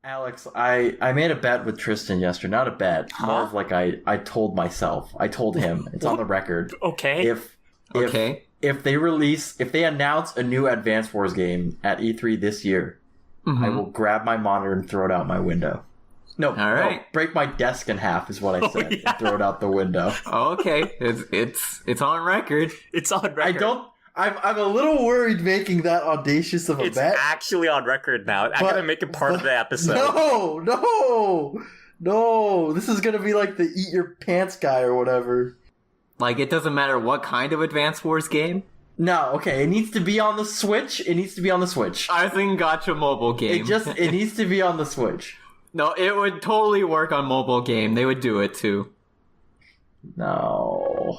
Alex, I made a bet with Tristan yesterday. Not a bet, more of like I told myself. I told him. It's on the record. Okay. If they announce a new Advance Wars game at E3 this year, I will grab my monitor and throw it out my window. No, all right. No, break my desk in half is what I said. And throw it out the window. Oh, okay, it's on record. It's on record. I'm a little worried making that audacious of a bet. It's actually on record now. I'm gonna make it part of the episode. No. This is gonna be like the eat your pants guy or whatever. Like, it doesn't matter what kind of Advance Wars game? No, okay, it needs to be on the Switch. I was It needs to be on the Switch. No, it would totally work on mobile game. They would do it too. No.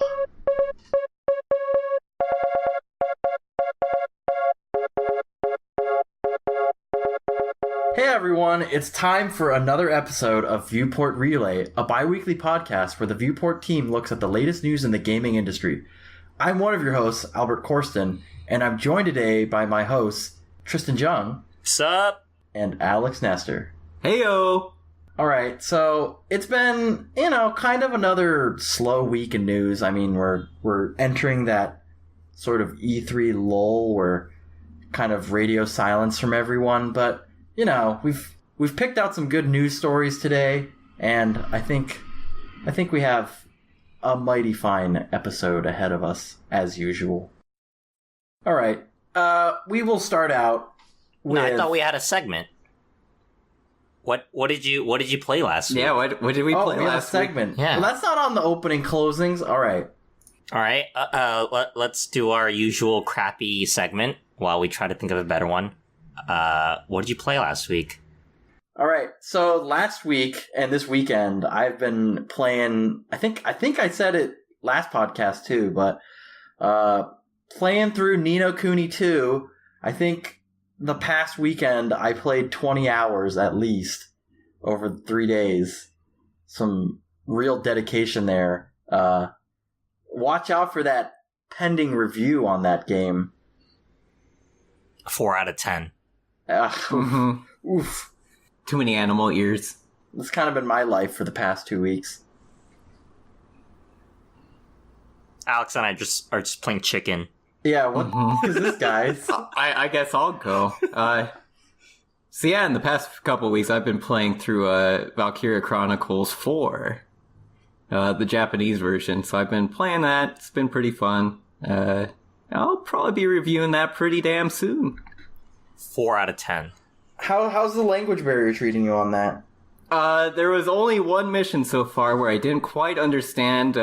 Hey everyone, it's time for another episode of Viewport Relay, a bi-weekly podcast where the Viewport team looks at the latest news in the gaming industry. I'm one of your hosts, Albert Corsten, and I'm joined today by my hosts, Tristan Jung. Sup? And Alex Nestor. Heyo! Alright, so it's been, kind of another slow week in news. I mean, we're entering that sort of E3 lull where kind of radio silence from everyone, but we've picked out some good news stories today, and I think we have a mighty fine episode ahead of us as usual. All right, we will start out with... No, I thought we had a segment. What did you play last week? Yeah, what did we play last segment. week? Yeah, well, that's not on the opening closings. All right. Let's do our usual crappy segment while we try to think of a better one. What did you play last week? All right, so last week and this weekend, I've been playing. I think I said it last podcast too, but playing through Ni no Kuni 2. I think the past weekend I played 20 hours at least over 3 days. Some real dedication there. Watch out for that pending review on that game. 4 out of 10. Oof. Too many animal ears. That's kind of been my life for the past 2 weeks. Alex and I are just playing chicken. Yeah, what is this, guys? I guess I'll go. So yeah, in the past couple of weeks, I've been playing through Valkyria Chronicles 4, the Japanese version. So I've been playing that. It's been pretty fun. I'll probably be reviewing that pretty damn soon. 4 out of 10. How's the language barrier treating you on that? There was only one mission so far where I didn't quite understand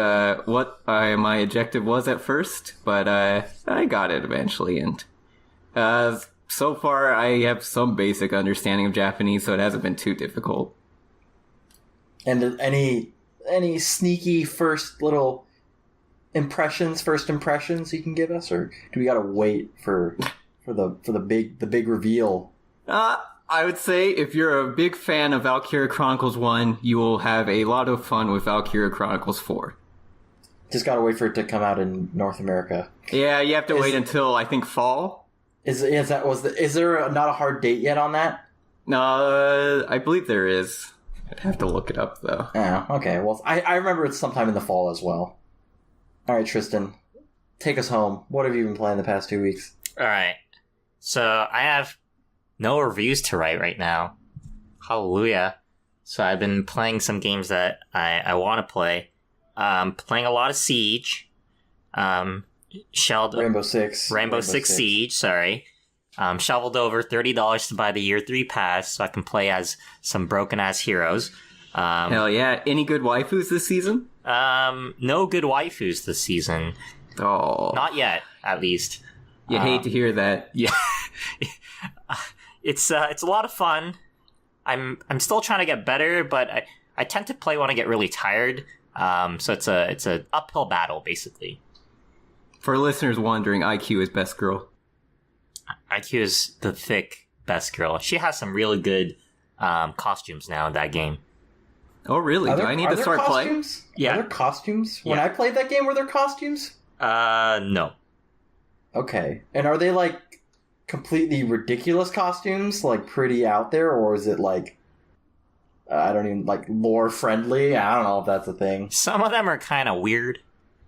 what my objective was at first, but I got it eventually, and so far I have some basic understanding of Japanese, so it hasn't been too difficult. And any sneaky first impressions you can give us, or do we gotta wait for the big reveal? I would say if you're a big fan of Valkyria Chronicles 1, you will have a lot of fun with Valkyria Chronicles 4. Just gotta wait for it to come out in North America. Yeah, you have to wait until, I think, fall. Is there not a hard date yet on that? No, I believe there is. I'd have to look it up, though. Yeah, okay. Well, I remember it's sometime in the fall as well. All right, Tristan, take us home. What have you been playing the past 2 weeks? All right. So I have no reviews to write right now. Hallelujah. So I've been playing some games that I want to play. Playing a lot of Siege. Rainbow Six Siege, sorry. Shoveled over $30 to buy the Year 3 pass so I can play as some broken-ass heroes. Hell yeah. Any good waifus this season? No good waifus this season. Oh. Not yet, at least. You'd hate to hear that. Yeah. It's a lot of fun. I'm still trying to get better, but I tend to play when I get really tired. So it's a uphill battle, basically. For listeners wondering, IQ is best girl. IQ is the thick best girl. She has some really good costumes now in that game. Oh, really? Do I need to start playing? Yeah. Are there costumes? When I played that game, were there costumes? No. Okay. And are they, completely ridiculous costumes? Pretty out there? Or is it, I don't even like lore friendly. I don't know if that's a thing. Some of them are kind of weird.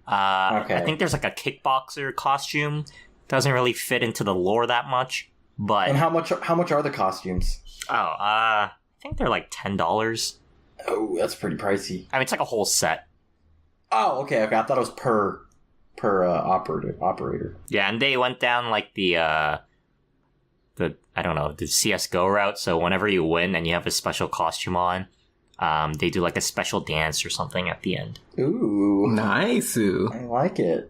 Okay. I think there's like a kickboxer costume. Doesn't really fit into the lore that much. But and how much are the costumes? I think they're like $10. Oh, that's pretty pricey. I mean, it's like a whole set. Oh, okay. I thought it was per operator. Yeah, and they went down like the I don't know, the CS:GO route. So whenever you win and you have a special costume on, they do like a special dance or something at the end. Ooh, nice. Ooh. I like it.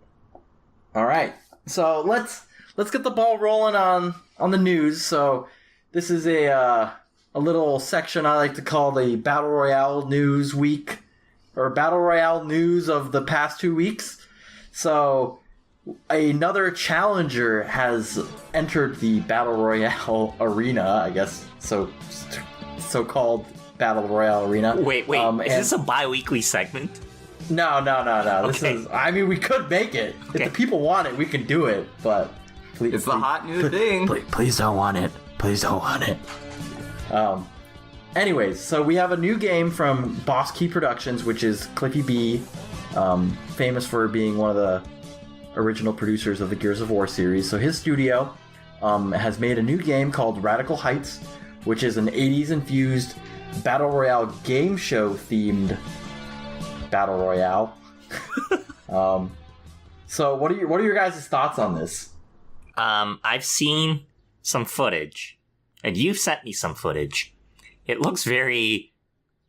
All right, so let's get the ball rolling on the news. So this is a little section I like to call the Battle Royale News Week, or Battle Royale News of the past 2 weeks. So another challenger has entered the Battle Royale arena, I guess, so-called Battle Royale arena. Wait, is this a bi-weekly segment? No. This Okay. is, I mean, we could make it. Okay. If the people want it, we can do it, but please. It's the hot new thing. Please don't want it. Please don't want it. Anyways, so we have a new game from Boss Key Productions, which is Cliffy B, famous for being one of the original producers of the Gears of War series. So his studio has made a new game called Radical Heights, which is an 80s infused Battle Royale game show themed Battle Royale. So what are your guys' thoughts on this? I've seen some footage, and you've sent me some footage. It looks very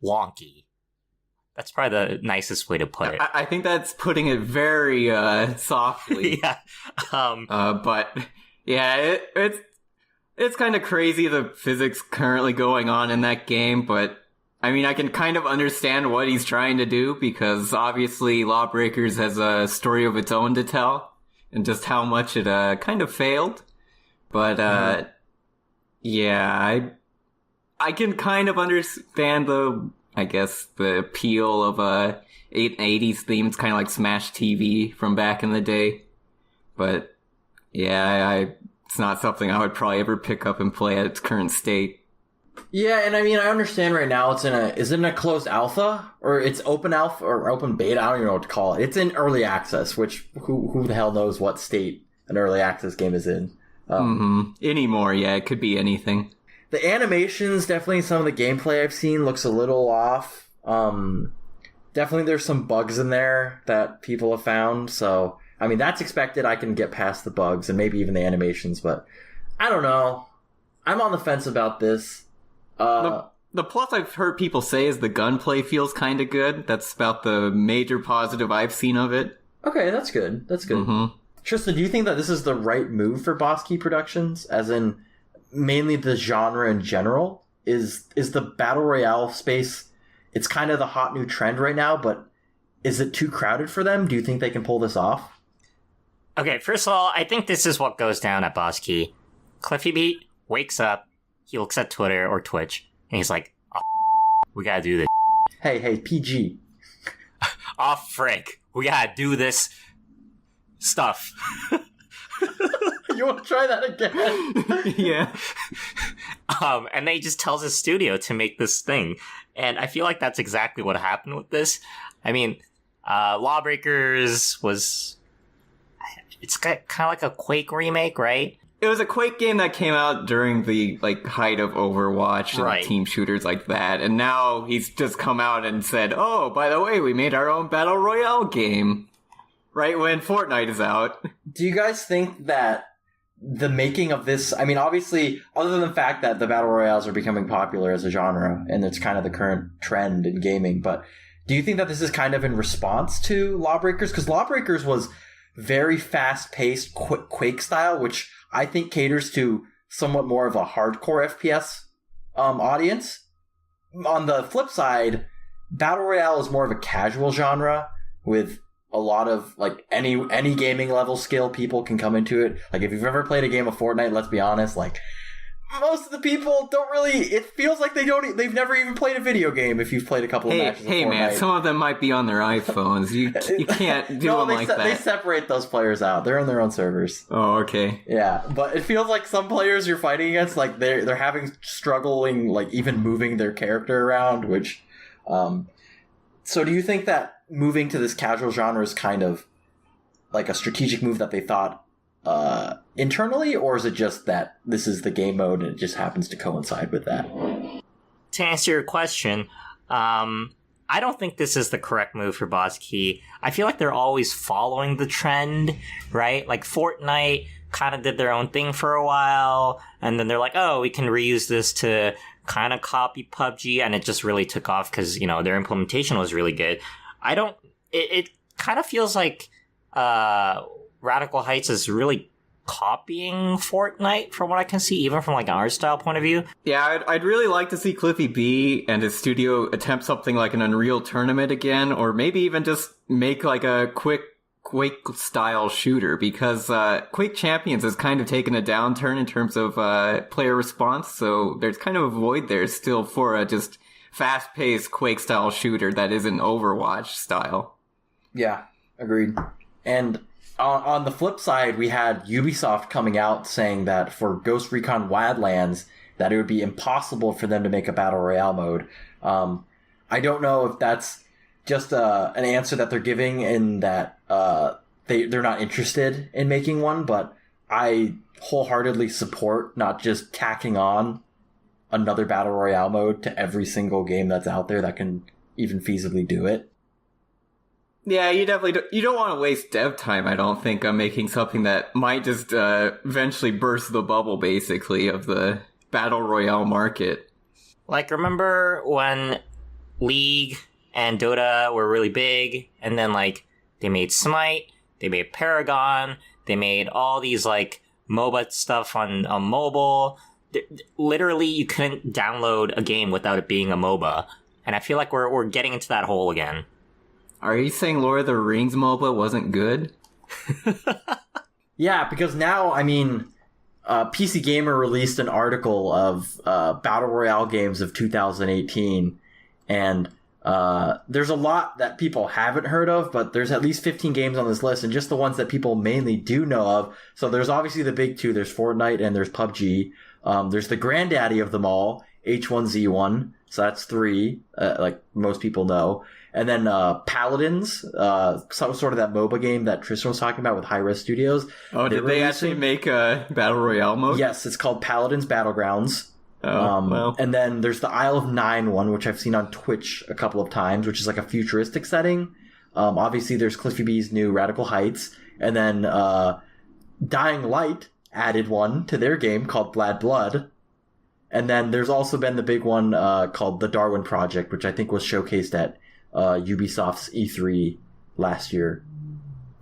wonky. That's probably the nicest way to put it. I think that's putting it very softly. Yeah. But yeah, it's kind of crazy the physics currently going on in that game. But I mean, I can kind of understand what he's trying to do, because obviously LawBreakers has a story of its own to tell, and just how much it kind of failed. But yeah, I can kind of understand the appeal of a 80s theme. It's kind of like Smash TV from back in the day. But yeah, it's not something I would probably ever pick up and play at its current state. Yeah, and I mean, I understand right now is it in a closed alpha, or it's open alpha or open beta? I don't even know what to call it. It's in early access, which who the hell knows what state an early access game is in. Anymore, yeah, it could be anything. The animations, definitely some of the gameplay I've seen looks a little off. Definitely there's some bugs in there that people have found. So, I mean, that's expected. I can get past the bugs and maybe even the animations, but I don't know. I'm on the fence about this. The plus I've heard people say is the gunplay feels kind of good. That's about the major positive I've seen of it. Okay, that's good. That's good. Mm-hmm. Tristan, do you think that this is the right move for Boss Key Productions? As in, mainly the genre in general? Is the Battle Royale space, it's kind of the hot new trend right now, but is it too crowded for them? Do you think they can pull this off? Okay, first of all, I think this is what goes down at Boss Key. Cliffy Beat wakes up, he looks at Twitter or Twitch, and he's like, oh, we gotta do this. Hey, PG. Oh, frick, we gotta do this stuff. You want to try that again? Yeah. And they just tells his studio to make this thing. And I feel like that's exactly what happened with this. I mean, LawBreakers was... It's kind of like a Quake remake, right? It was a Quake game that came out during the height of Overwatch and Right. team shooters like that. And now he's just come out and said, oh, by the way, we made our own Battle Royale game. Right when Fortnite is out. Do you guys think that the making of this, I mean, obviously, other than the fact that the Battle Royales are becoming popular as a genre, and it's kind of the current trend in gaming, but do you think that this is kind of in response to LawBreakers? Because LawBreakers was very fast-paced Quake style, which I think caters to somewhat more of a hardcore FPS audience. On the flip side, Battle Royale is more of a casual genre with a lot of any gaming level skill people can come into it. Like if you've ever played a game of Fortnite, let's be honest, most of the people don't really. It feels like they've never even played a video game. If you've played a couple of matches, hey, man, some of them might be on their iPhones. You can't do them like that. They separate those players out. They're on their own servers. Oh, okay. Yeah, but it feels like some players you're fighting against, like they're having struggling, like even moving their character around. Which, so do you think that moving to this casual genre is kind of like a strategic move that they thought internally, or is it just that this is the game mode and it just happens to coincide with that? To answer your question, I don't think this is the correct move for Boss Key. I feel like they're always following the trend, right? Like Fortnite kind of did their own thing for a while, and then they're like, oh, we can reuse this to kind of copy PUBG, and it just really took off because, you know, their implementation was really good. It kind of feels like Radical Heights is really copying Fortnite from what I can see, even from like an art style point of view. Yeah, I'd really like to see Cliffy B and his studio attempt something like an Unreal Tournament again, or maybe even just make like a quick Quake style shooter, because Quake Champions has kind of taken a downturn in terms of player response, so there's kind of a void there still for a just fast-paced Quake style shooter that isn't Overwatch style. Yeah, agreed. And on the flip side, we had Ubisoft coming out saying that for Ghost Recon Wildlands, that it would be impossible for them to make a Battle Royale mode. I don't know if that's just an answer that they're giving in that they're not interested in making one, but I wholeheartedly support not just tacking on another Battle Royale mode to every single game that's out there that can even feasibly do it. Yeah, you definitely you don't want to waste dev time, I don't think, on making something that might just eventually burst the bubble, basically, of the Battle Royale market. Like, remember when League and Dota were really big, and then, like, they made Smite, they made Paragon, they made all these, like, MOBA stuff on mobile. Literally, you couldn't download a game without it being a MOBA. And I feel like we're getting into that hole again. Are you saying Lord of the Rings MOBA wasn't good? Yeah, because now, I mean, PC Gamer released an article of Battle Royale games of 2018, and there's a lot that people haven't heard of, but there's at least 15 games on this list, and just the ones that people mainly do know of. So there's obviously the big two. There's Fortnite and there's PUBG. There's the granddaddy of them all, H1Z1. So that's 3, like most people know. And then Paladins, sort of that MOBA game that Tristan was talking about with Hi-Res Studios. Oh, did they actually make a Battle Royale mode? Yes, it's called Paladins Battlegrounds. Oh, well. And then there's the Isle of Nine one, which I've seen on Twitch a couple of times, which is like a futuristic setting. Obviously, there's Cliffy B's new Radical Heights. And then Dying Light added one to their game called Bad Blood. And then there's also been the big one called The Darwin Project, which I think was showcased at Ubisoft's E3 last year.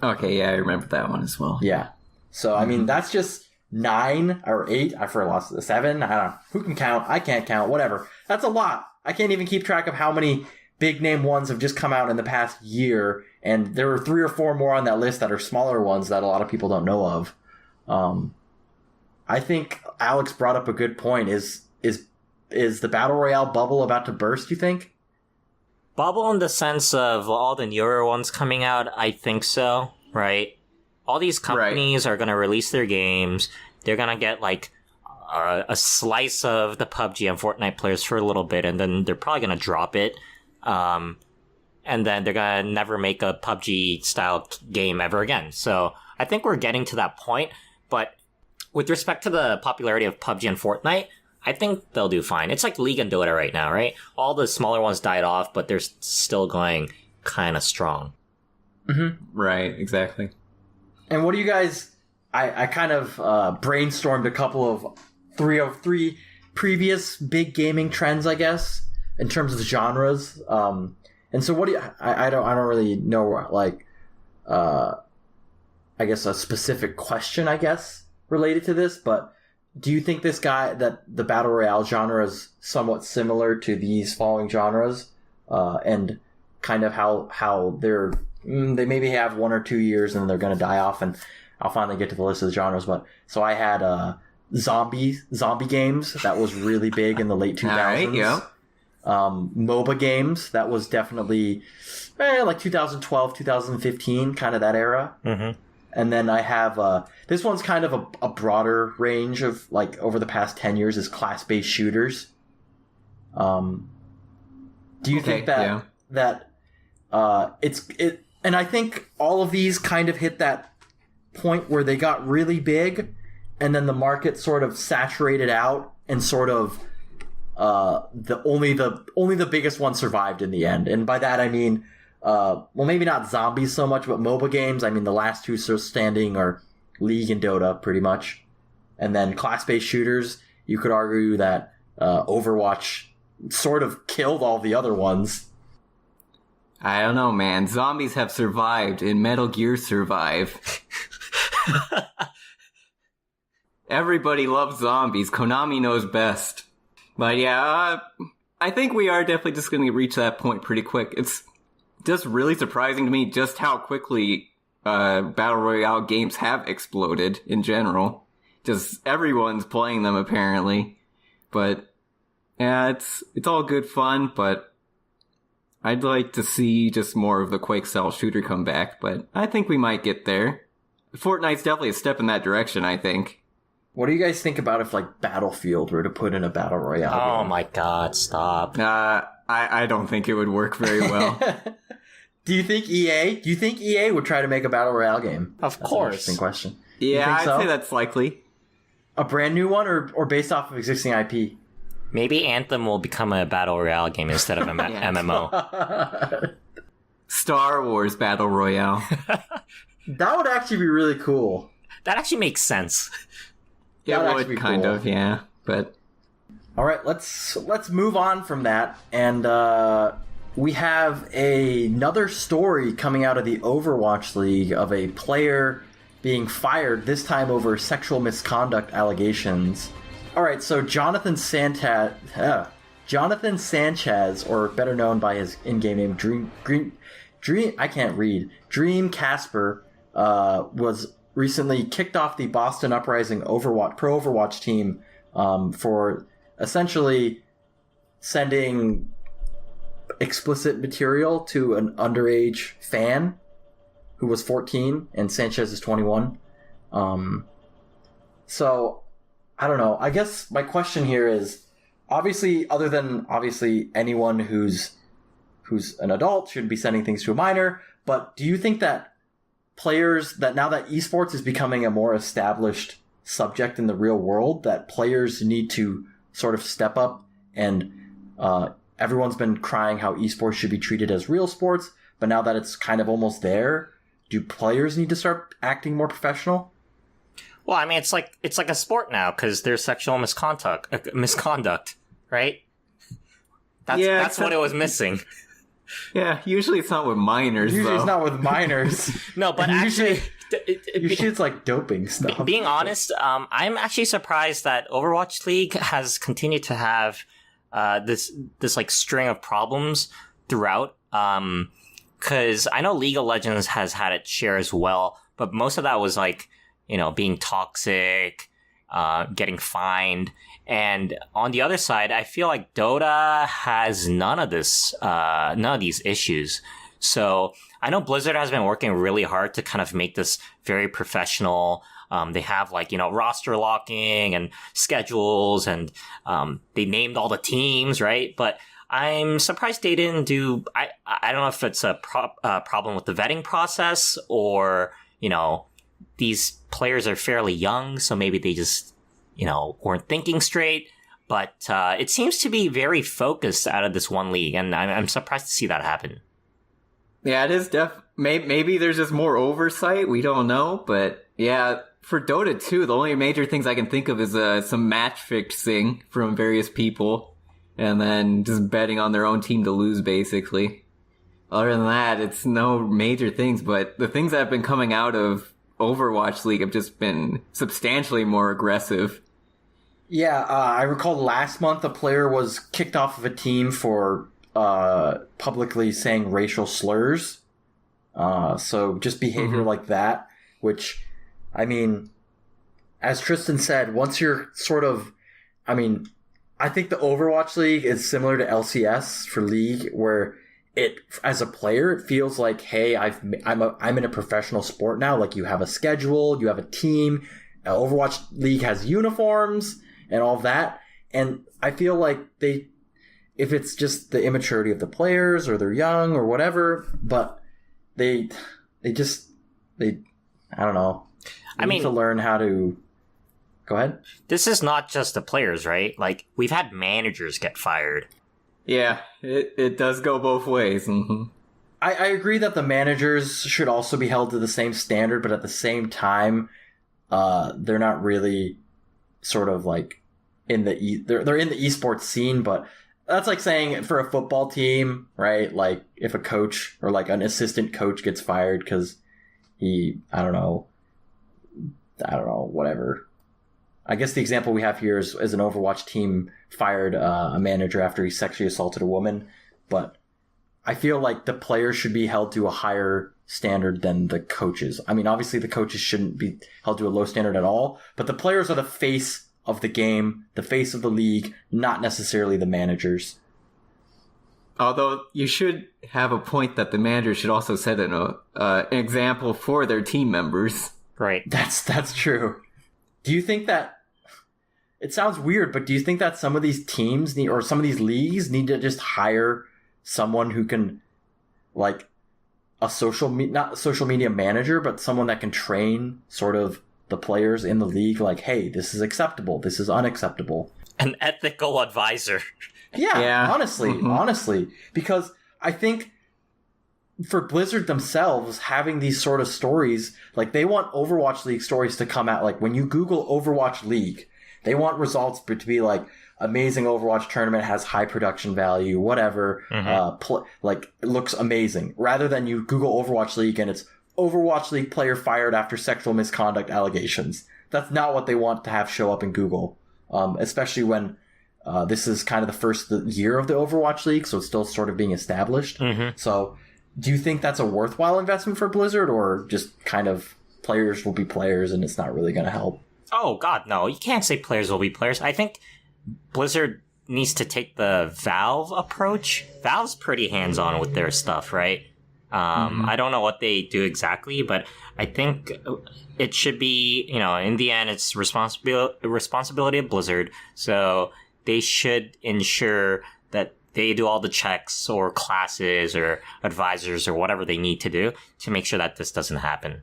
Okay, yeah, I remember that one as well. Yeah. So, I mean, that's just 9 or 8. I forgot 7. I don't know. Who can count? I can't count. Whatever. That's a lot. I can't even keep track of how many big name ones have just come out in the past year. And there were 3 or 4 more on that list that are smaller ones that a lot of people don't know of. I think Alex brought up a good point. Is the Battle Royale bubble about to burst, you think? Bubble in the sense of all the newer ones coming out, I think so, right? All these companies are going to release their games. They're going to get, like, a slice of the PUBG and Fortnite players for a little bit, and then they're probably going to drop it. And then they're going to never make a PUBG-style game ever again. So I think we're getting to that point. But with respect to the popularity of PUBG and Fortnite, I think they'll do fine. It's like League and Dota right now, right? All the smaller ones died off, but they're still going kind of strong. Mm-hmm. Right, exactly. And what do you guys... I kind of brainstormed a couple of 3 previous big gaming trends, I guess, in terms of genres. And so what do you... I don't really know, like, I guess a specific question, I guess, related to this, but do you think that the Battle Royale genre is somewhat similar to these following genres? And kind of how they maybe have 1 or 2 years and they're going to die off, and I'll finally get to the list of the genres. But so I had zombie games. That was really big in the late 2000s. All right, yeah. MOBA games. That was definitely like 2012, 2015, kind of that era. Mm-hmm. And then I have this one's kind of a broader range of like over the past 10 years is class-based shooters. Do you think that and I think all of these kind of hit that point where they got really big and then the market sort of saturated out and sort of only the biggest one survived in the end. And by that I mean well, maybe not zombies so much, but MOBA games. I mean, the last two still standing are League and Dota, pretty much. And then class-based shooters, you could argue that Overwatch sort of killed all the other ones. I don't know, man. Zombies have survived, and Metal Gear survive. Everybody loves zombies. Konami knows best. But yeah, I think we are definitely just going to reach that point pretty quick. It's just really surprising to me just how quickly Battle Royale games have exploded in general. Just everyone's playing them apparently. But yeah, it's all good fun, but I'd like to see just more of the Quake-style shooter come back, but I think we might get there. Fortnite's definitely a step in that direction, I think. What do you guys think about if like Battlefield were to put in a Battle Royale game? Oh my god, stop. I don't think it would work very well. Do you think EA would try to make a Battle Royale game? Of That's course. An interesting question. Yeah, I'd so? say that's likely. A brand new one or based off of existing IP? Maybe Anthem will become a Battle Royale game instead of an MMO. Star Wars Battle Royale. That would actually be really cool. That actually makes sense. It would kind of, yeah. But all right, let's move on from that, and we have another story coming out of the Overwatch League of a player being fired, this time over sexual misconduct allegations. All right, so Jonathan Sanchez, or better known by his in-game name Dream Casper, was recently kicked off the Boston Uprising Pro Overwatch team for essentially sending explicit material to an underage fan who was 14 and Sanchez is 21. So I don't know. I guess my question here is, obviously, other than obviously anyone who's an adult should be sending things to a minor, but do you think that players, that now that esports is becoming a more established subject in the real world, that players need to sort of step up, and everyone's been crying how esports should be treated as real sports, but now that it's kind of almost there, do players need to start acting more professional? Well, I mean, it's like a sport now because there's sexual misconduct, right? That's what it was missing. Yeah, usually it's not with minors. Usually though. It's not with minors. No, but actually, usually it's like doping stuff. Being honest, I'm actually surprised that Overwatch League has continued to have this like string of problems throughout. Because I know League of Legends has had its share as well, but most of that was like, being toxic, getting fined. And on the other side, I feel like Dota has none of these issues. So I know Blizzard has been working really hard to kind of make this very professional. They have like, roster locking and schedules, and they named all the teams, right? But I'm surprised they didn't do, I don't know if it's a problem with the vetting process, or, these players are fairly young, so maybe they just, weren't thinking straight. But it seems to be very focused out of this one league, and I'm surprised to see that happen. Yeah, it is maybe there's just more oversight, we don't know, but yeah, for Dota 2, the only major things I can think of is some match fixing from various people, and then just betting on their own team to lose, basically. Other than that, it's no major things, but the things that have been coming out of Overwatch League have just been substantially more aggressive. Yeah, I recall last month a player was kicked off of a team for publicly saying racial slurs. So just behavior like that, which, I mean, as Tristan said, once you're sort of, I mean, I think the Overwatch League is similar to LCS for League, where it, as a player, it feels like, hey, I'm in a professional sport now. Like, you have a schedule, you have a team. Overwatch League has uniforms and all that. And I feel like if it's just the immaturity of the players or they're young or whatever, but they I don't know. They need to learn how to. Go ahead. This is not just the players, right? Like, we've had managers get fired. Yeah, it does go both ways. Mm-hmm. I agree that the managers should also be held to the same standard, but at the same time, they're not really sort of like they're in the esports scene, but that's like saying for a football team, right? Like, if a coach or like an assistant coach gets fired because he, I don't know, whatever. I guess the example we have here is an Overwatch team fired a manager after he sexually assaulted a woman. But I feel like the players should be held to a higher standard than the coaches. I mean, obviously the coaches shouldn't be held to a low standard at all, but the players are the face of the game, the face of the league, not necessarily the managers. Although you should have a point that the manager should also set an example for their team members. Right. That's true. Do you think that... It sounds weird, but do you think that some of these teams or some of these leagues need to just hire someone who can, like, not a social media manager, but someone that can train sort of the players in the league, like, hey, this is acceptable, this is unacceptable. An ethical advisor. Yeah. Honestly. Because I think for Blizzard themselves, having these sort of stories, like, they want Overwatch League stories to come out. Like, when you Google Overwatch League, they want results to be like, amazing Overwatch tournament, has high production value, whatever, it looks amazing. Rather than you Google Overwatch League and it's Overwatch League player fired after sexual misconduct allegations. That's not what they want to have show up in Google, especially when this is kind of the first year of the Overwatch League, so it's still sort of being established. Mm-hmm. So do you think that's a worthwhile investment for Blizzard, or just kind of players will be players and it's not really going to help? Oh, God, no. You can't say players will be players. I think Blizzard needs to take the Valve approach. Valve's pretty hands-on with their stuff, right? I don't know what they do exactly, but I think it should be, in the end, it's responsibility of Blizzard. So they should ensure that they do all the checks or classes or advisors or whatever they need to do to make sure that this doesn't happen.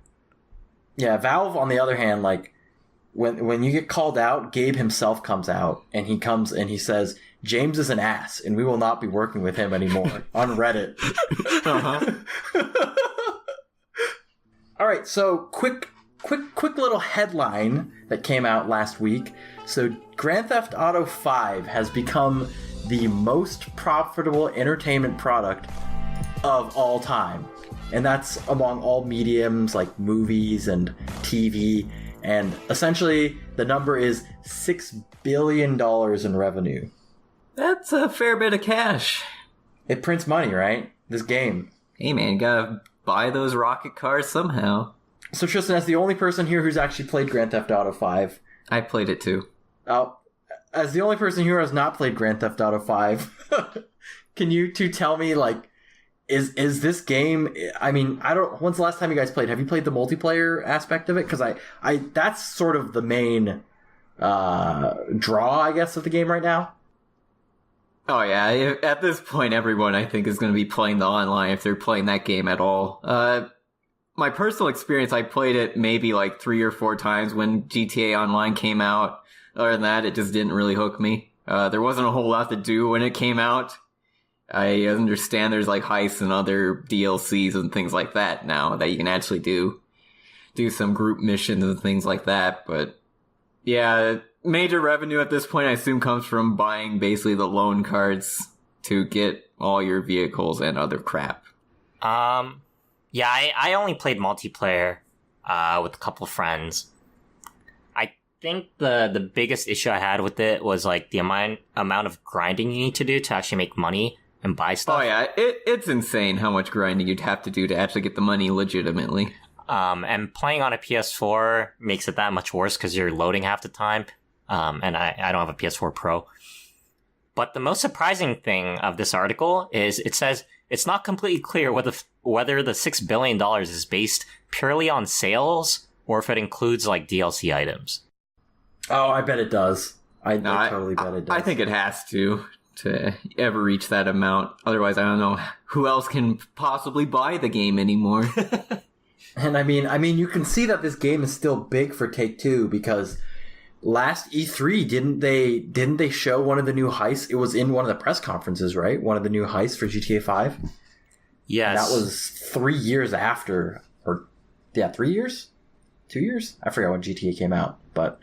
Yeah, Valve, on the other hand, like, when you get called out, Gabe himself comes out, and he comes and he says, James is an ass, and we will not be working with him anymore, on Reddit. All right, so quick little headline that came out last week. So Grand Theft Auto 5 has become the most profitable entertainment product of all time. And that's among all mediums like movies and TV. And essentially, the number is $6 billion in revenue. That's a fair bit of cash. It prints money, right? This game. Hey man, you gotta buy those rocket cars somehow. So Tristan, as the only person here who's actually played Grand Theft Auto 5... I played it too. As the only person here who has not played Grand Theft Auto 5, can you two tell me, like, is this game... I mean, when's the last time you guys played? Have you played the multiplayer aspect of it? Because I that's sort of the main draw, I guess, of the game right now. Oh yeah, at this point everyone I think is going to be playing the online if they're playing that game at all. My personal experience, I played it maybe like 3 or 4 times when GTA Online came out. Other than that, it just didn't really hook me. There wasn't a whole lot to do when it came out. I understand there's like heists and other DLCs and things like that now that you can actually do some group missions and things like that, but yeah, major revenue at this point I assume comes from buying basically the loan cards to get all your vehicles and other crap. Yeah, I only played multiplayer with a couple of friends. I think the biggest issue I had with it was like the amount of grinding you need to do to actually make money and buy stuff. Oh yeah, it's insane how much grinding you'd have to do to actually get the money legitimately. And playing on a PS4 makes it that much worse because you're loading half the time. And I don't have a PS4 Pro. But the most surprising thing of this article is it says it's not completely clear whether the $6 billion is based purely on sales or if it includes like DLC items. Oh, I bet it does. I totally bet it does. I think it has to ever reach that amount. Otherwise, I don't know who else can possibly buy the game anymore. And I mean, you can see that this game is still big for Take-Two because last E3, didn't they show one of the new heists? It was in one of the press conferences, right? One of the new heists for GTA 5. Yes. And that was 3 years after, 3 years? 2 years? I forgot when GTA came out, but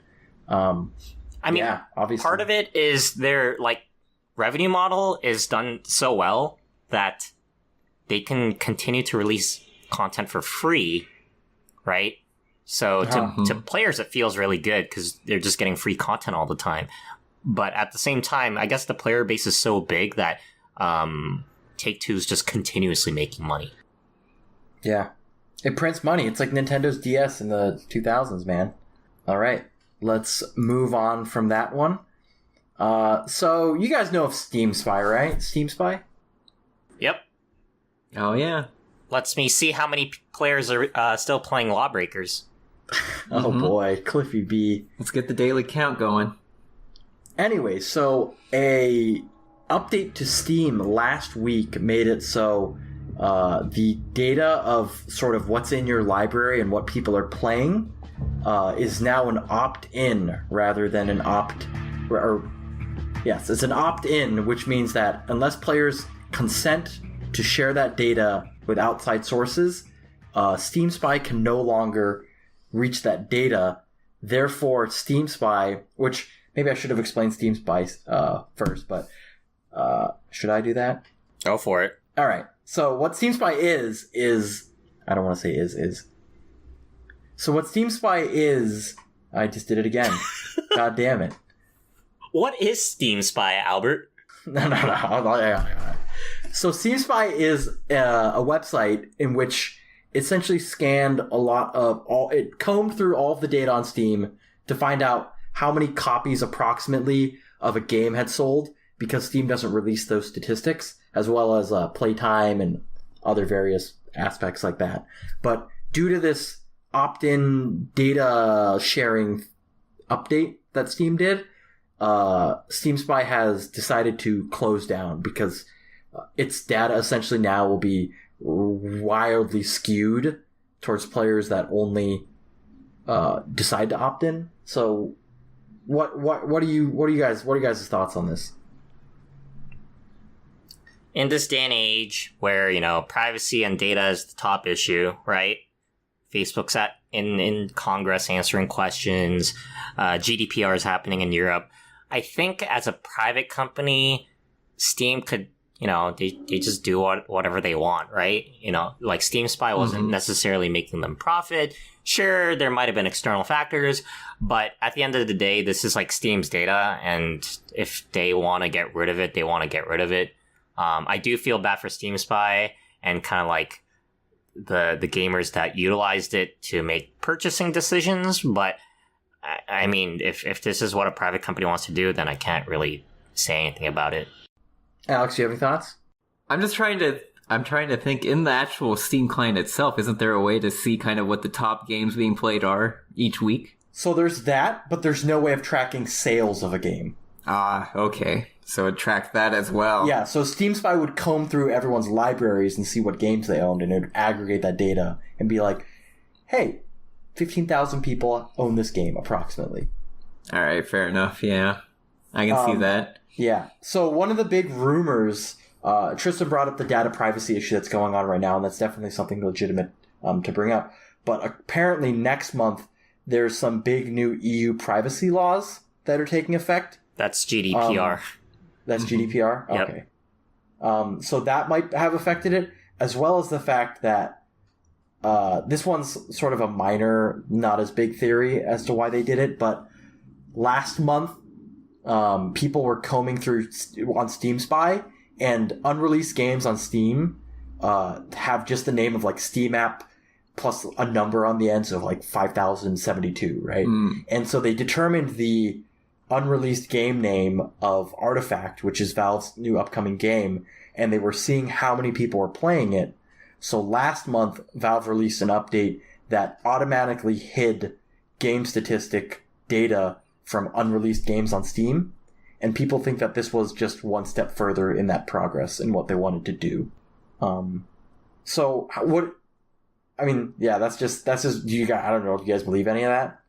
yeah, obviously. Part of it is their like revenue model is done so well that they can continue to release content for free, right? So to players, it feels really good because they're just getting free content all the time. But at the same time, I guess the player base is so big that Take-Two is just continuously making money. Yeah. It prints money. It's like Nintendo's DS in the 2000s, man. All right. Let's move on from that one. So you guys know of Steam Spy, right? Steam Spy? Yep. Oh, yeah. Lets me see how many players are still playing LawBreakers. Oh boy, Cliffy B. Let's get the daily count going. Anyway, so a update to Steam last week made it so the data of sort of what's in your library and what people are playing is now an opt-in rather than an yes, it's an opt-in, which means that unless players consent to share that data with outside sources, Steam Spy can no longer reach that data. Therefore, Steam Spy, which maybe I should have explained Steam Spy first, but should I do that? Go for it. All right. So what Steam Spy is I don't want to say is. So what Steam Spy is, I just did it again. God damn it. What is Steam Spy, Albert? No. So Steam Spy is a website in which essentially scanned it combed through all of the data on Steam to find out how many copies approximately of a game had sold, because Steam doesn't release those statistics, as well as playtime and other various aspects like that. But due to this opt-in data sharing update that Steam did, Steam Spy has decided to close down because its data essentially now will be wildly skewed towards players that only decide to opt in. So, what are you guys' thoughts on this? In this day and age, where privacy and data is the top issue, right? Facebook's in Congress answering questions. GDPR is happening in Europe. I think as a private company, Steam could, they just do whatever they want, right? Like Steam Spy wasn't necessarily making them profit. Sure, there might have been external factors, but at the end of the day, this is like Steam's data, and if they want to get rid of it, they want to get rid of it. I do feel bad for Steam Spy and kind of like the gamers that utilized it to make purchasing decisions, but I mean, if this is what a private company wants to do, then I can't really say anything about it. Alex, do you have any thoughts? I'm trying to think, in the actual Steam client itself, isn't there a way to see kind of what the top games being played are each week? So there's that, but there's no way of tracking sales of a game. Ah, okay. So it tracks that as well. Yeah, so Steam Spy would comb through everyone's libraries and see what games they owned, and it would aggregate that data and be like, hey, 15,000 people own this game, approximately. All right, fair enough, yeah. I can see that. Yeah. So one of the big rumors, Tristan brought up the data privacy issue that's going on right now, and that's definitely something legitimate to bring up. But apparently next month, there's some big new EU privacy laws that are taking effect. That's GDPR. That's GDPR? Yep. Okay. So that might have affected it, as well as the fact that this one's sort of a minor, not as big theory as to why they did it, but last month, people were combing through on Steam Spy, and unreleased games on Steam have just the name of like Steam app plus a number on the end, so like 5,072, right? And so they determined the unreleased game name of Artifact, which is Valve's new upcoming game, and they were seeing how many people were playing it. So last month, Valve released an update that automatically hid game statistic data from unreleased games on Steam, and people think that this was just one step further in that progress in what they wanted to do. So what? I mean, yeah, that's just. Do you guys? I don't know. Do you guys believe any of that?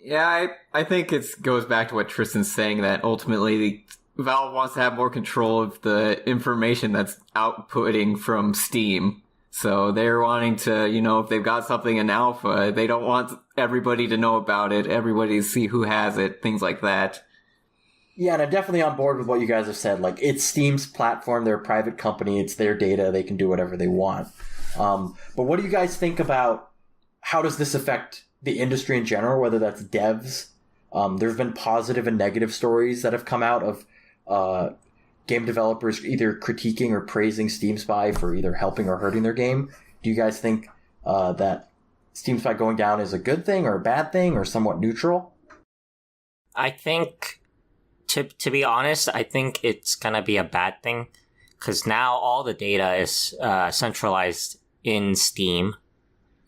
Yeah, I think it goes back to what Tristan's saying, that ultimately Valve wants to have more control of the information that's outputting from Steam. So they're wanting to, if they've got something in alpha, they don't want everybody to know about it, everybody to see who has it, things like that. Yeah, and I'm definitely on board with what you guys have said. Like, it's Steam's platform, they're a private company, it's their data, they can do whatever they want. But what do you guys think about how does this affect the industry in general, whether that's devs? There have been positive and negative stories that have come out of game developers either critiquing or praising Steam Spy for either helping or hurting their game. Do you guys think that Steam Spy going down is a good thing or a bad thing or somewhat neutral? I think, to be honest, I think it's going to be a bad thing, because now all the data is centralized in Steam,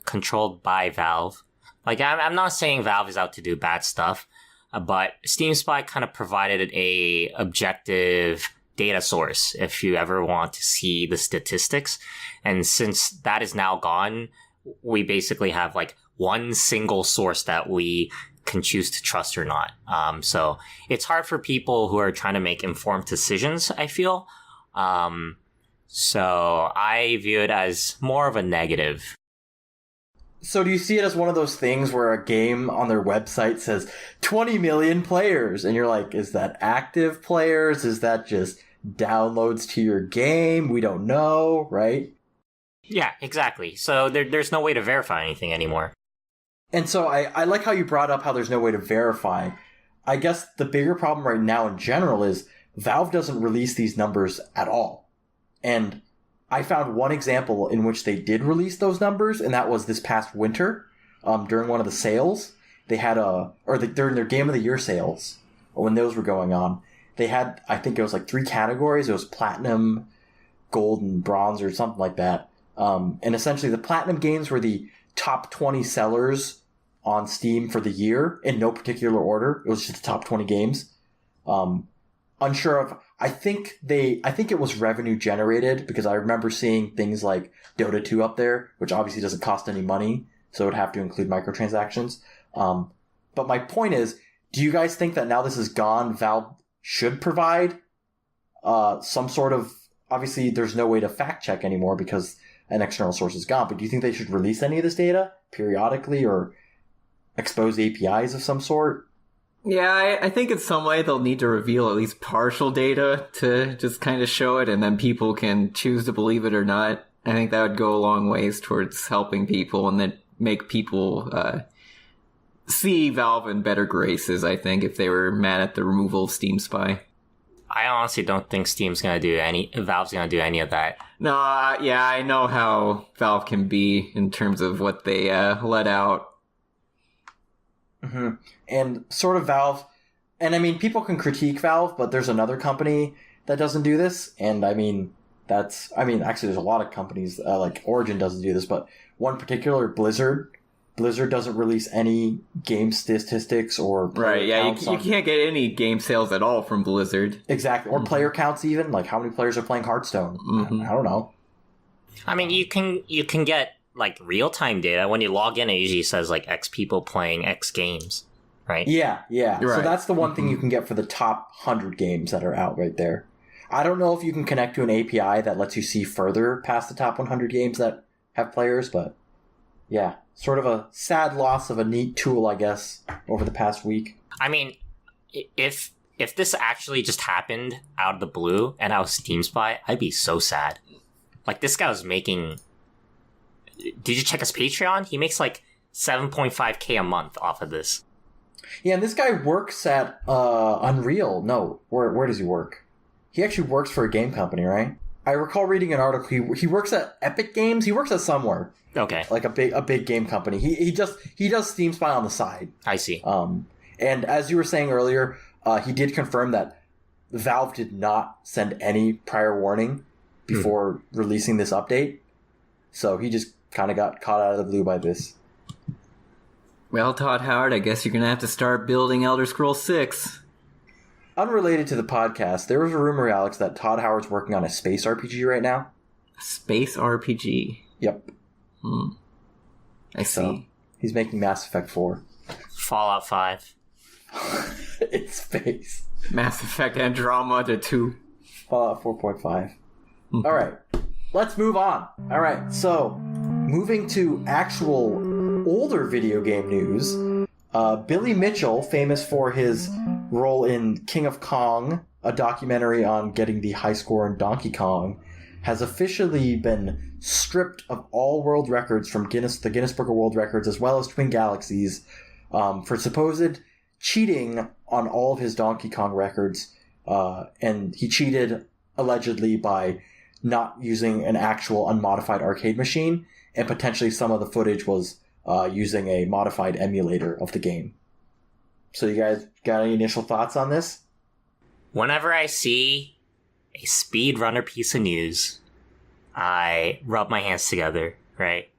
controlled by Valve. Like, I'm not saying Valve is out to do bad stuff, but Steam Spy kind of provided a objective data source if you ever want to see the statistics. And since that is now gone, we basically have like one single source that we can choose to trust or not. So it's hard for people who are trying to make informed decisions, I feel. So I view it as more of a negative. So do you see it as one of those things where a game on their website says 20 million players, and you're like, is that active players? Is that just downloads to your game? We don't know, right? Yeah, exactly. So there's no way to verify anything anymore. And so I like how you brought up how there's no way to verify. I guess the bigger problem right now in general is Valve doesn't release these numbers at all. And I found one example in which they did release those numbers, and that was this past winter, during one of the sales. They had during their Game of the Year sales, when those were going on, they had, I think it was like 3 categories. It was platinum, gold, and bronze, or something like that. And essentially the platinum games were the top 20 sellers on Steam for the year in no particular order. It was just the top 20 games. Unsure of, I think it was revenue generated, because I remember seeing things like Dota 2 up there, which obviously doesn't cost any money, so it would have to include microtransactions. But my point is, do you guys think that now this is gone, Valve should provide some sort of, obviously there's no way to fact check anymore because an external source is gone, but do you think they should release any of this data periodically or expose APIs of some sort? Yeah, I think in some way they'll need to reveal at least partial data to just kind of show it, and then people can choose to believe it or not. I think that would go a long ways towards helping people and then make people see Valve in better graces, I think, if they were mad at the removal of Steam Spy. I honestly don't think Valve's going to do any of that. No, yeah, I know how Valve can be in terms of what they let out. Mm-hmm. And sort of Valve, and I mean, people can critique Valve, but there's another company that doesn't do this, and actually there's a lot of companies, like Origin doesn't do this, but one particular, Blizzard doesn't release any game statistics or right, yeah, you can't get any game sales at all from Blizzard. Exactly, or player counts even, like how many players are playing Hearthstone. I don't know. I mean, you can get like real-time data. When you log in, it usually says like X people playing X games, right? Yeah. Right. So that's the one thing you can get for the top 100 games that are out right there. I don't know if you can connect to an API that lets you see further past the top 100 games that have players, but yeah, sort of a sad loss of a neat tool, I guess, over the past week. I mean, if this actually just happened out of the blue and I was Steam Spy, I'd be so sad. Like, this guy was making... Did you check his Patreon? He makes like 7.5k a month off of this. Yeah, and this guy works at Unreal. No, where does he work? He actually works for a game company, right? I recall reading an article. He works at Epic Games. He works at somewhere. Okay. Like a big game company. He does Steam Spy on the side. I see. And as you were saying earlier, he did confirm that Valve did not send any prior warning before releasing this update. So he just kind of got caught out of the blue by this. Well, Todd Howard, I guess you're going to have to start building Elder Scrolls 6. Unrelated to the podcast, there was a rumor, Alex, that Todd Howard's working on a space RPG right now. Space RPG? Yep. I see. So, he's making Mass Effect 4. Fallout 5. It's space. Mass Effect Andromeda 2. Fallout 4.5. All right. Let's move on. All right. So, moving to actual older video game news, Billy Mitchell, famous for his role in King of Kong, a documentary on getting the high score in Donkey Kong, has officially been stripped of all world records from the Guinness Book of World Records, as well as Twin Galaxies, for supposed cheating on all of his Donkey Kong records. And he cheated, allegedly, by not using an actual unmodified arcade machine, and potentially some of the footage was using a modified emulator of the game. So you guys got any initial thoughts on this? Whenever I see a speedrunner piece of news, I rub my hands together, right?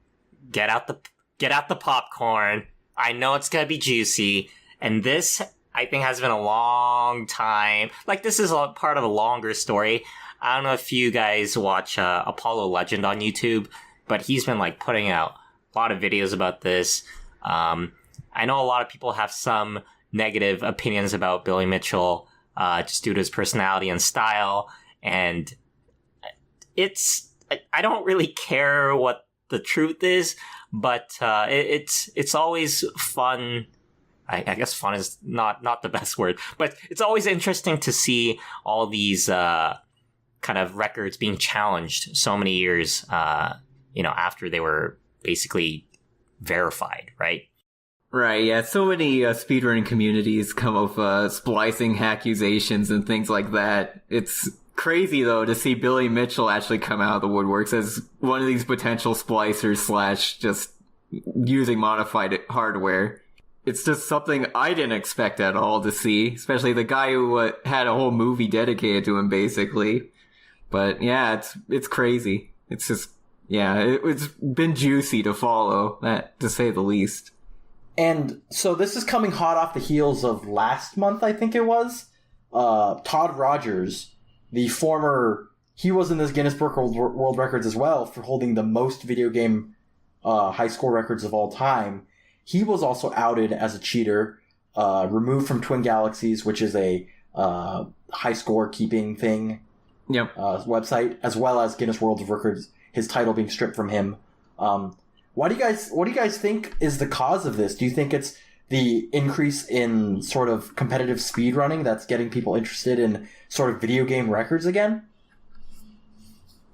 Get out the popcorn. I know it's gonna be juicy, and this, I think, has been a long time. Like, this is a part of a longer story. I don't know if you guys watch Apollo Legend on YouTube, but he's been like putting out a lot of videos about this. I know a lot of people have some negative opinions about Billy Mitchell, just due to his personality and style. And I don't really care what the truth is, but it's always fun. I guess fun is not the best word, but it's always interesting to see all these kind of records being challenged so many years, after they were basically verified, right? Right, yeah. So many speedrunning communities come up with splicing accusations and things like that. It's crazy, though, to see Billy Mitchell actually come out of the woodworks as one of these potential splicers / just using modified hardware. It's just something I didn't expect at all to see, especially the guy who had a whole movie dedicated to him, basically. But yeah, it's crazy. It's just, yeah, it's been juicy to follow, that to say the least. And so this is coming hot off the heels of last month, I think it was. Todd Rogers, he was in this Guinness Book of World Records as well for holding the most video game high score records of all time. He was also outed as a cheater, removed from Twin Galaxies, which is a high score keeping thing. Yep. Website, as well as Guinness World Records, his title being stripped from him. What do you guys think is the cause of this? Do you think it's the increase in sort of competitive speedrunning that's getting people interested in sort of video game records again?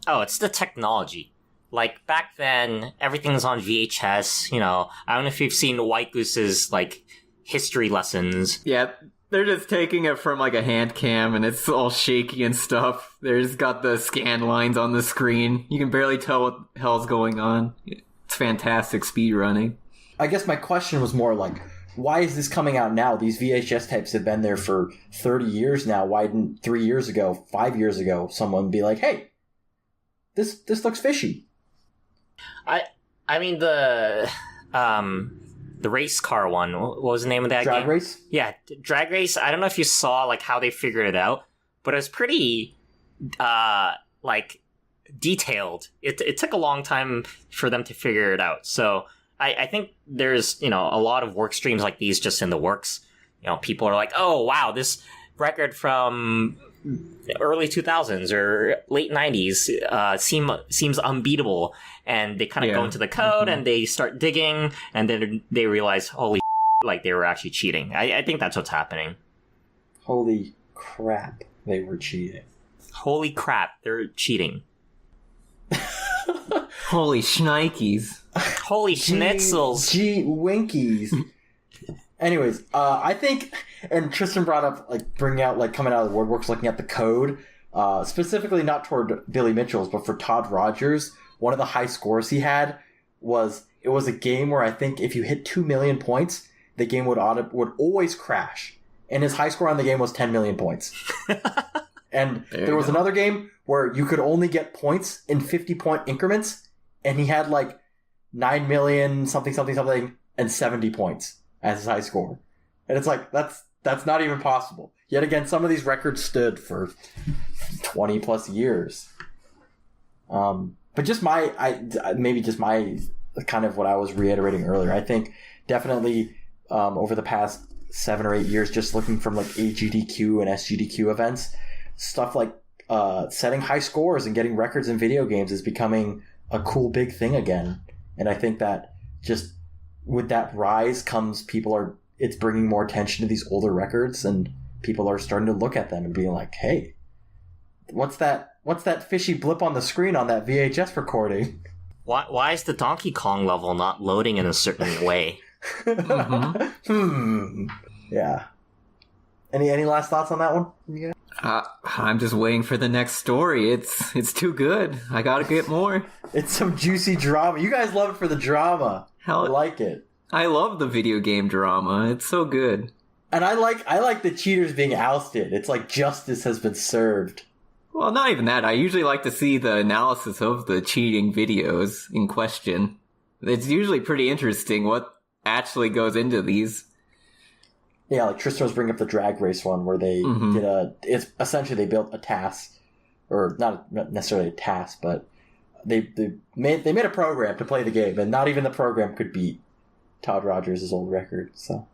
Oh, it's the technology. Like, back then, everything was on VHS, I don't know if you've seen White Goose's, like, history lessons. Yeah, they're just taking it from, like, a hand cam, and it's all shaky and stuff. There's got the scan lines on the screen. You can barely tell what the hell's going on. It's fantastic speedrunning. I guess my question was more like, why is this coming out now? These VHS tapes have been there for 30 years now. Why didn't 3 years ago, 5 years ago, someone be like, hey, this looks fishy? I mean, the race car one, what was the name of that game? Drag Race? Yeah, Drag Race. I don't know if you saw, like, how they figured it out, but it was pretty, detailed. It took a long time for them to figure it out. So I think there's, a lot of work streams like these just in the works. People are like, oh, wow, this record from early 2000s or late 90s seems unbeatable. And they kind of go into the code and they start digging, and then they realize, holy like they were actually cheating. I think that's what's happening. Holy crap, they were cheating. Holy crap, they're cheating. Holy shnikes. Holy schnitzels. Gee winkies. Anyways, I think, and Tristan brought up, like, bringing out, like, coming out of the woodworks, looking at the code. specifically not toward Billy Mitchell's, but for Todd Rogers. One of the high scores he had was a game where I think if you hit 2 million points, the game would always crash. And his high score on the game was 10 million points. And there was another game where you could only get points in 50-point increments, and he had like 9 million something and 70 points as his high score. And it's like, that's not even possible. Yet again, some of these records stood for 20 plus years. But just my kind of what I was reiterating earlier. I think definitely over the past 7 or 8 years, just looking from like AGDQ and SGDQ events, stuff like setting high scores and getting records in video games is becoming a cool big thing again. And I think that just with that rise comes it's bringing more attention to these older records, and people are starting to look at them and being like, hey, what's that fishy blip on the screen on that VHS recording? Why is the Donkey Kong level not loading in a certain way? Yeah. Any last thoughts on that one? Yeah. I'm just waiting for the next story. It's too good. I gotta get more. It's some juicy drama. You guys love it for the drama. I like it. I love the video game drama. It's so good. And I like the cheaters being ousted. It's like justice has been served. Well, not even that. I usually like to see the analysis of the cheating videos in question. It's usually pretty interesting what actually goes into these. Yeah, like Tristan was bringing up the drag race one where they it's essentially they built a task, or not necessarily a task, but they made a program to play the game, and not even the program could beat Todd Rogers' old record. So,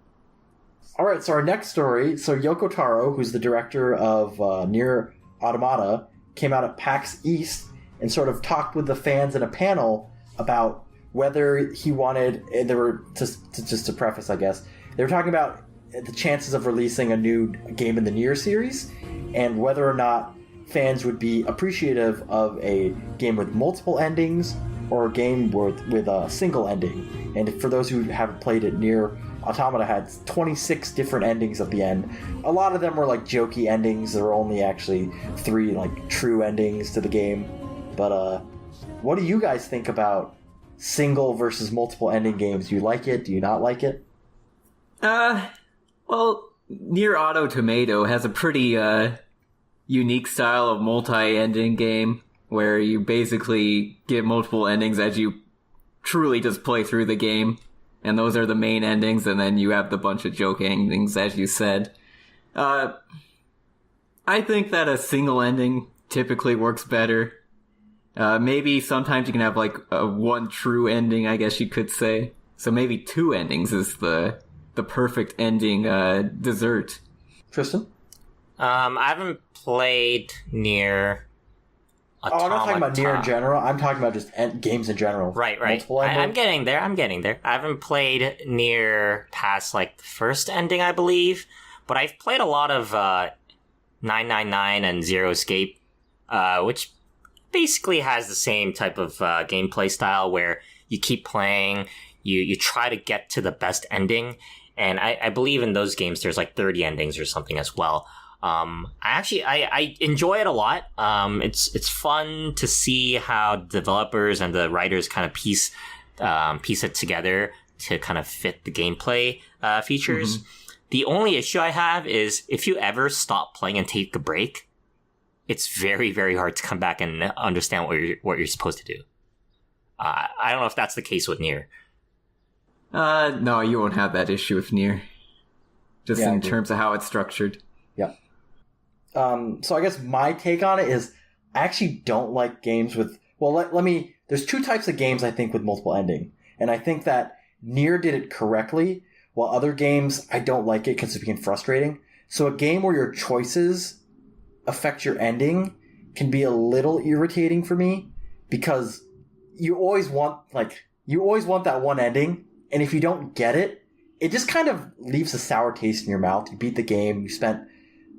all right. So our next story. So Yoko Taro, who's the director of Nier Automata, came out at PAX East and sort of talked with the fans in a panel about whether he wanted. They were just to preface, I guess they were talking about the chances of releasing a new game in the Nier series, and whether or not fans would be appreciative of a game with multiple endings or a game with a single ending. And for those who haven't played it, Nier Automata had 26 different endings at the end. A lot of them were like jokey endings. There were only actually 3 like true endings to the game. But what do you guys think about single versus multiple ending games? Do you like it? Do you not like it? Well, Nier Automata has a pretty unique style of multi-ending game where you basically get multiple endings as you truly just play through the game, and those are the main endings, and then you have the bunch of joke endings, as you said. I think that a single ending typically works better. Maybe sometimes you can have like a one true ending, I guess you could say. So maybe 2 endings is the perfect ending dessert. Tristan? I haven't played Nier Automata. I'm not talking about Nier in general. I'm talking about just games in general. Right. I'm getting there. I haven't played Nier past like the first ending, I believe, but I've played a lot of 999 and Zero Escape, which basically has the same type of gameplay style where you keep playing, you try to get to the best ending. And I believe in those games there's like 30 endings or something as well. I enjoy it a lot. It's fun to see how developers and the writers kind of piece it together to kind of fit the gameplay features. Mm-hmm. The only issue I have is if you ever stop playing and take a break, it's very, very hard to come back and understand what you're supposed to do. I don't know if that's the case with Nier. No, you won't have that issue with Nier. Just in terms of how it's structured. Yeah. So I guess my take on it is I actually don't like games with... Well, let me... There's 2 types of games, I think, with multiple ending. And I think that Nier did it correctly, while other games, I don't like it because it became frustrating. So a game where your choices affect your ending can be a little irritating for me, because you always want that one ending, and if you don't get it, it just kind of leaves a sour taste in your mouth. You beat the game, you spent,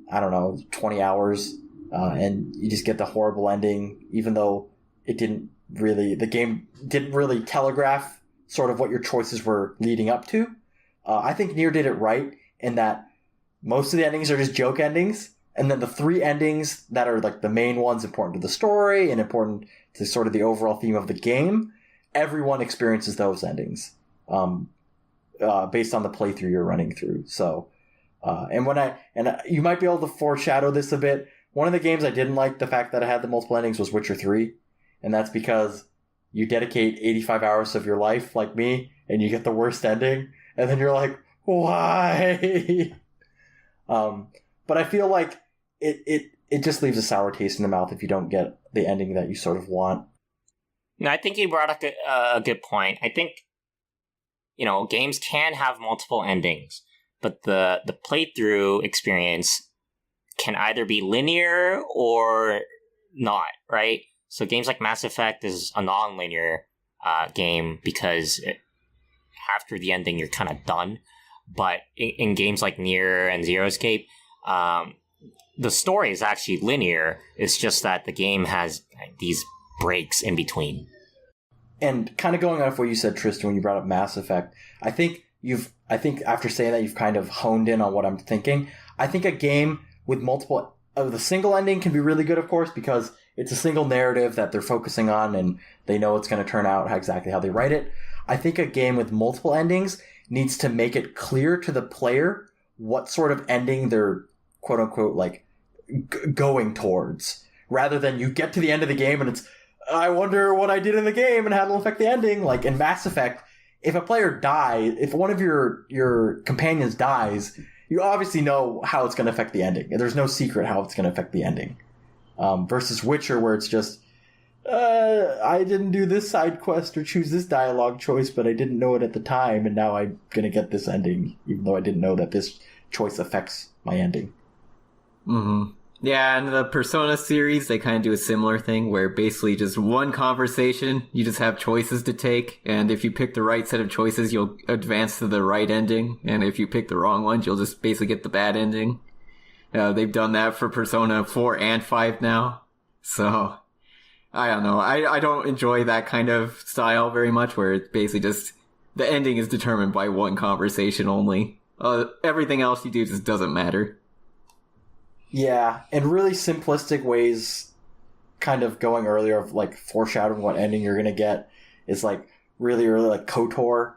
20 hours, and you just get the horrible ending, even though the game didn't really telegraph sort of what your choices were leading up to. I think Nier did it right in that most of the endings are just joke endings, and then the 3 endings that are like the main ones important to the story and important to sort of the overall theme of the game, everyone experiences those endings based on the playthrough you're running through. So, you might be able to foreshadow this a bit. One of the games I didn't like the fact that it had the multiple endings was Witcher 3, and that's because you dedicate 85 hours of your life, like me, and you get the worst ending, and then you're like, why? But I feel like it just leaves a sour taste in the mouth if you don't get the ending that you sort of want. No, I think you brought up a good point. I think, games can have multiple endings, but the playthrough experience can either be linear or not, right? So games like Mass Effect is a non-linear game because after the ending you're kind of done. But in games like Nier and Zero Escape, the story is actually linear. It's just that the game has these breaks in between. And kind of going off what you said, Tristan, when you brought up Mass Effect, I think after saying that, you've kind of honed in on what I'm thinking. I think a game with multiple, the single ending can be really good, of course, because it's a single narrative that they're focusing on and they know it's going to turn out exactly how they write it. I think a game with multiple endings needs to make it clear to the player what sort of ending they're quote unquote like going towards, rather than you get to the end of the game and it's, I wonder what I did in the game and how it'll affect the ending. Like in Mass Effect, if a player dies, if one of your companions dies, you obviously know how it's going to affect the ending. There's no secret how it's going to affect the ending. Versus Witcher, where it's just, I didn't do this side quest or choose this dialogue choice, but I didn't know it at the time, and now I'm going to get this ending, even though I didn't know that this choice affects my ending. Mm-hmm. Yeah, and the Persona series, they kind of do a similar thing, where basically just one conversation, you just have choices to take, and if you pick the right set of choices, you'll advance to the right ending, and if you pick the wrong ones, you'll just basically get the bad ending. They've done that for Persona 4 and 5 now, so I don't know. I don't enjoy that kind of style very much, where it's basically just the ending is determined by one conversation only. Everything else you do just doesn't matter. Yeah, in really simplistic ways, kind of going earlier of like foreshadowing what ending you're gonna get is like really early, like KOTOR.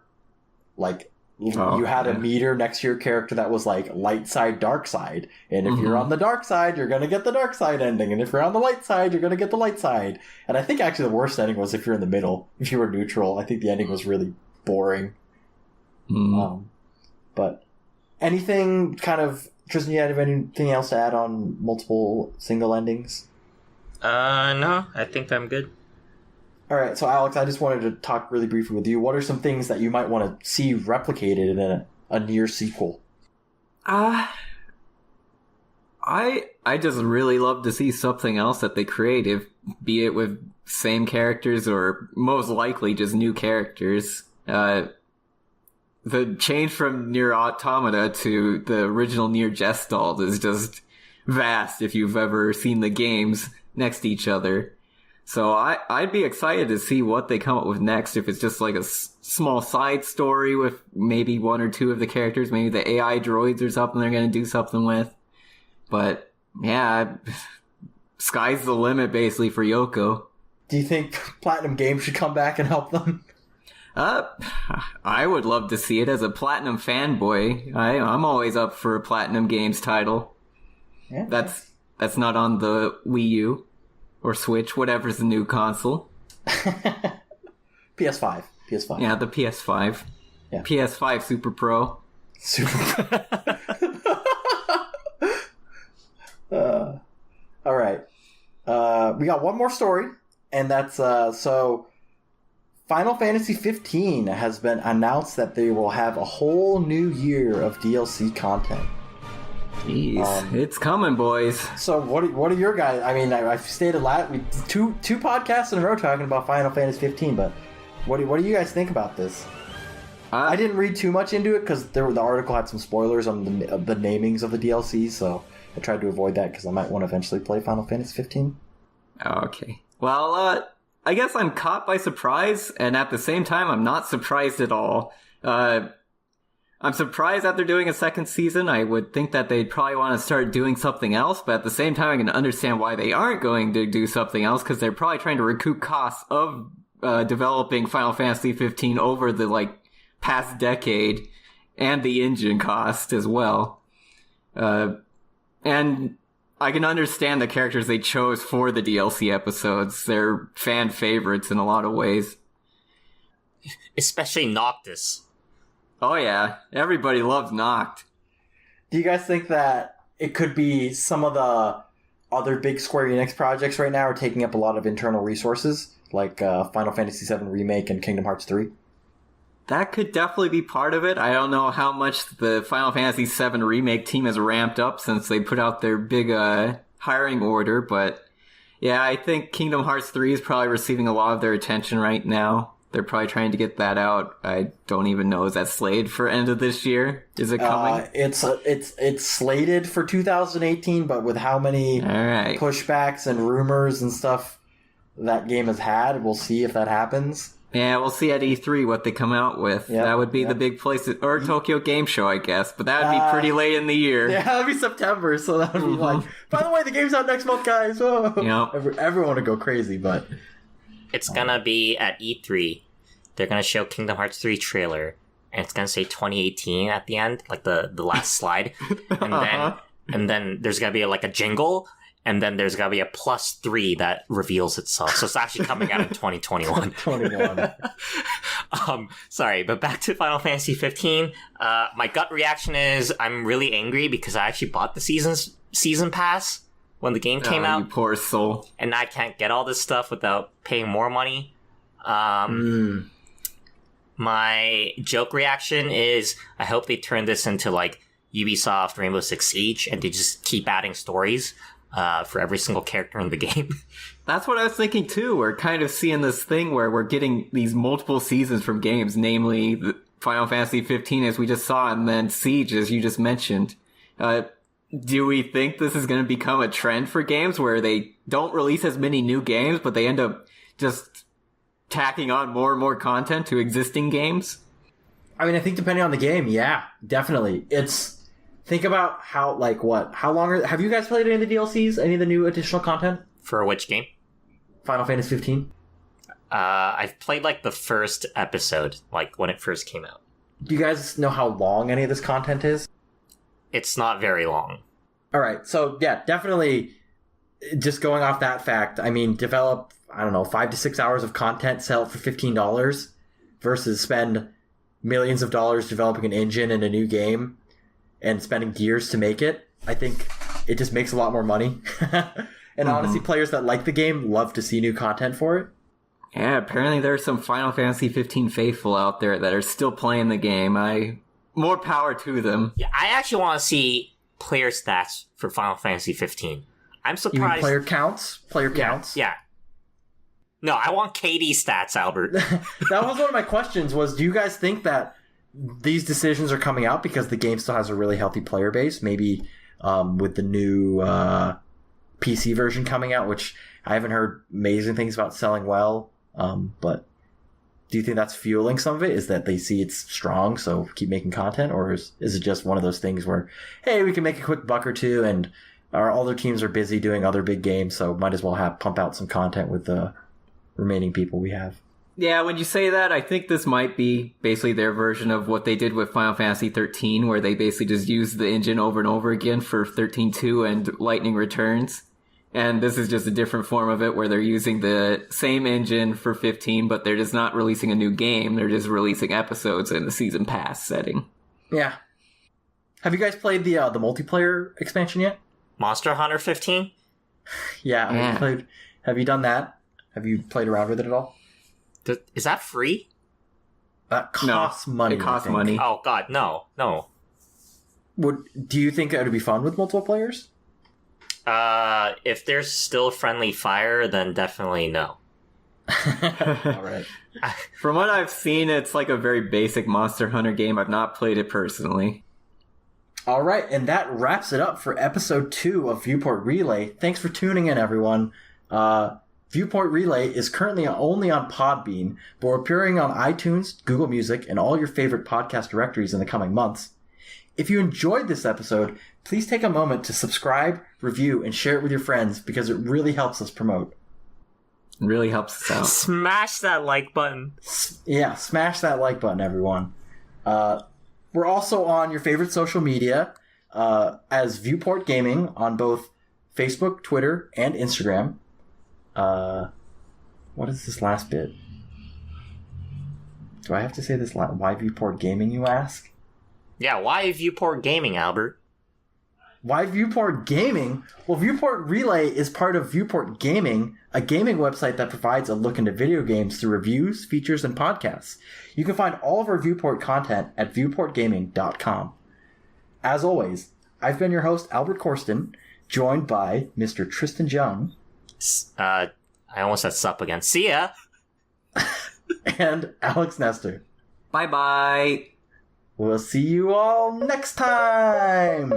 Like you had a meter next to your character that was like light side, dark side, and if you're on the dark side, you're gonna get the dark side ending, and if you're on the light side, you're gonna get the light side. And I think actually the worst ending was if you're in the middle. If you were neutral, I think the ending was really boring. But anything kind of. Tristan, you have anything else to add on multiple single endings? No, I think I'm good. All right, so Alex, I just wanted to talk really briefly with you. What are some things that you might want to see replicated in a near sequel? I just really love to see something else that they create, be it with same characters or most likely just new characters. The change from Nier Automata to the original Nier Gestalt is just vast if you've ever seen the games next to each other. So I'd be excited to see what they come up with next, if it's just like a small side story with maybe one or two of the characters, maybe the AI droids or something they're going to do something with. But yeah, sky's the limit basically for Yoko. Do you think Platinum Games should come back and help them? I would love to see it as a Platinum fanboy. I'm always up for a Platinum Games title. Yeah, that's not on the Wii U or Switch, whatever's the new console. PS5. Yeah, the PS5. Yeah. PS5 Super Pro. All right. We got one more story, and that's so. Final Fantasy 15 has been announced that they will have a whole new year of DLC content. Jeez, it's coming, boys. So what are your guys? I mean, I've stated two podcasts in a row talking about Final Fantasy 15, but what do you guys think about this? I didn't read too much into it because the article had some spoilers on the namings of the DLCs, so I tried to avoid that because I might want to eventually play Final Fantasy 15. Okay. Well, I guess I'm caught by surprise, and at the same time, I'm not surprised at all. I'm surprised that they're doing a second season. I would think that they'd probably want to start doing something else, but at the same time, I can understand why they aren't going to do something else, because they're probably trying to recoup costs of developing Final Fantasy 15 over the past decade, and the engine cost as well. And I can understand the characters they chose for the DLC episodes. They're fan favorites in a lot of ways. Especially Noctis. Oh yeah, everybody loves Noct. Do you guys think that it could be some of the other big Square Enix projects right now are taking up a lot of internal resources, like Final Fantasy VII Remake and Kingdom Hearts 3? That could definitely be part of it. I don't know how much the Final Fantasy VII Remake team has ramped up since they put out their big hiring order, but yeah, I think Kingdom Hearts 3 is probably receiving a lot of their attention right now. They're probably trying to get that out. I don't even know. Is that slated for end of this year? Is it coming? It's slated for 2018, but with how many pushbacks and rumors and stuff that game has had, we'll see if that happens. Yeah, we'll see at E3 what they come out with. Yep, that would be the big place, or Tokyo Game Show, I guess. But that would be pretty late in the year. Yeah, that would be September, so that would be like, by the way, the game's out next month, guys. Whoa. Yep. Everyone would go crazy, but... It's gonna be at E3. They're gonna show Kingdom Hearts 3 trailer, and it's gonna say 2018 at the end, like the last slide. And then there's gonna be a jingle, and then there's gonna be a +3 that reveals itself. So it's actually coming out in 2021. 21. Sorry, but back to Final Fantasy 15. My gut reaction is I'm really angry because I actually bought the season pass when the game came out. You poor soul. And I can't get all this stuff without paying more money. My joke reaction is I hope they turn this into Ubisoft Rainbow Six Siege and they just keep adding stories for every single character in the game. That's what I was thinking too. We're kind of seeing this thing where we're getting these multiple seasons from games, namely the Final Fantasy 15 as we just saw, and then Siege as you just mentioned. Do we think this is going to become a trend for games where they don't release as many new games, but they end up just tacking on more and more content to existing games? I mean, I think depending on the game, yeah, definitely. Think about how long have you guys played any of the DLCs? Any of the new additional content? For which game? Final Fantasy 15. I've played the first episode, when it first came out. Do you guys know how long any of this content is? It's not very long. All right, so yeah, definitely. Just going off that fact, I mean, develop 5 to 6 hours of content, sell it for $15, versus spend millions of dollars developing an engine and a new game, and spending years to make it. I think it just makes a lot more money. And honestly, players that like the game love to see new content for it. Yeah, apparently there are some Final Fantasy 15 faithful out there that are still playing the game. More power to them. Yeah, I actually want to see player stats for Final Fantasy 15. I'm surprised. You mean player counts? Player counts? Yeah. No, I want KD stats, Albert. That was one of my questions was, do you guys think that these decisions are coming out because the game still has a really healthy player base? Maybe with the new PC version coming out, which I haven't heard amazing things about selling well. But do you think that's fueling some of it? Is that they see it's strong, so keep making content? Or is it just one of those things where, hey, we can make a quick buck or two and our other teams are busy doing other big games, so might as well pump out some content with the remaining people we have? Yeah, when you say that, I think this might be basically their version of what they did with Final Fantasy 13, where they basically just used the engine over and over again for 13.2 and Lightning Returns. And this is just a different form of it, where they're using the same engine for 15, but they're just not releasing a new game. They're just releasing episodes in the season pass setting. Yeah. Have you guys played the multiplayer expansion yet? Monster Hunter 15? Yeah. Have you done that? Have you played around with it at all? Is that free? That costs money. It costs money. Oh, God, no. Do you think that would be fun with multiple players? If there's still friendly fire, then definitely no. All right. From what I've seen, it's like a very basic Monster Hunter game. I've not played it personally. All right, and that wraps it up for episode 2 of Viewport Relay. Thanks for tuning in, everyone. Viewport Relay is currently only on Podbean, but we're appearing on iTunes, Google Music, and all your favorite podcast directories in the coming months. If you enjoyed this episode, please take a moment to subscribe, review, and share it with your friends because it really helps us promote. It really helps us out. Smash that like button. Yeah, smash that like button, everyone. We're also on your favorite social media as Viewport Gaming on both Facebook, Twitter, and Instagram. What is this last bit? Do I have to say this? Why Viewport Gaming, you ask? Yeah, why Viewport Gaming, Albert? Why Viewport Gaming? Well, Viewport Relay is part of Viewport Gaming, a gaming website that provides a look into video games through reviews, features, and podcasts. You can find all of our Viewport content at viewportgaming.com. As always, I've been your host, Albert Corsten, joined by Mr. Tristan Jung. I almost said sup again. See ya! And Alex Nestor. Bye-bye. We'll see you all next time!